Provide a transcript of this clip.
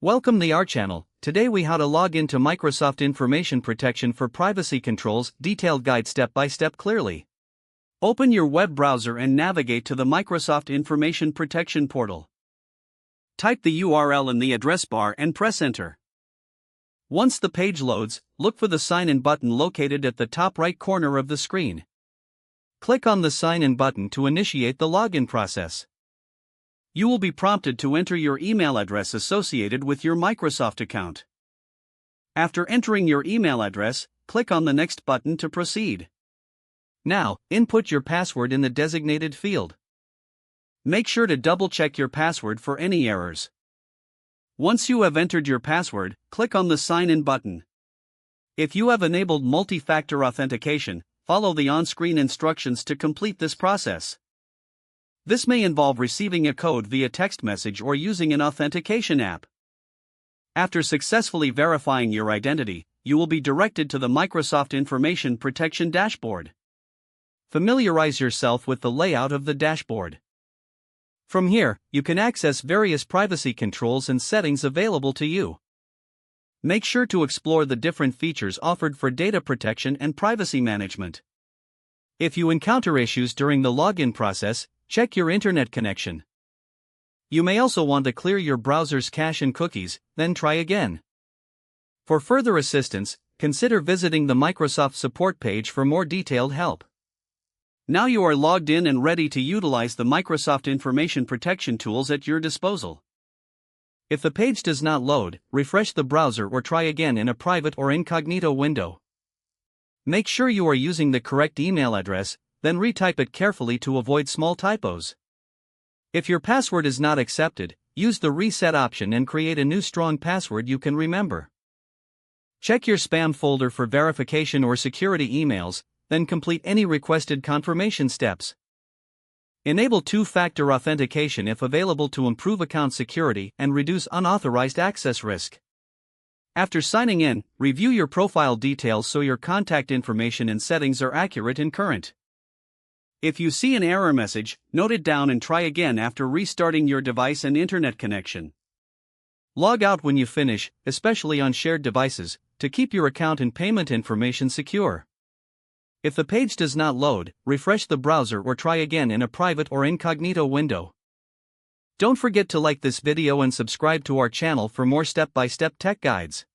Welcome to our channel. Today we how to log into Microsoft Information Protection for privacy controls, detailed guide step by step clearly. Open your web browser and navigate to the Microsoft Information Protection portal. Type the URL in the address bar and press enter. Once the page loads, look for the sign in button located at the top right corner of the screen. Click on the sign in button to initiate the login process. You will be prompted to enter your email address associated with your Microsoft account. After entering your email address, click on the Next button to proceed. Now, input your password in the designated field. Make sure to double-check your password for any errors. Once you have entered your password, click on the Sign In button. If you have enabled multi-factor authentication, follow the on-screen instructions to complete this process. This may involve receiving a code via text message or using an authentication app. After successfully verifying your identity, you will be directed to the Microsoft Information Protection dashboard. Familiarize yourself with the layout of the dashboard. From here, you can access various privacy controls and settings available to you. Make sure to explore the different features offered for data protection and privacy management. If you encounter issues during the login process, check your internet connection. You may also want to clear your browser's cache and cookies, then try again. For further assistance, consider visiting the Microsoft support page for more detailed help. Now you are logged in and ready to utilize the Microsoft Information Protection tools at your disposal. If the page does not load, refresh the browser or try again in a private or incognito window. Make sure you are using the correct email address, then retype it carefully to avoid small typos. If your password is not accepted, use the reset option and create a new strong password you can remember. Check your spam folder for verification or security emails, then complete any requested confirmation steps. Enable two-factor authentication if available to improve account security and reduce unauthorized access risk. After signing in, review your profile details so your contact information and settings are accurate and current. If you see an error message, note it down and try again after restarting your device and internet connection. Log out when you finish, especially on shared devices, to keep your account and payment information secure. If the page does not load, refresh the browser or try again in a private or incognito window. Don't forget to like this video and subscribe to our channel for more step-by-step tech guides.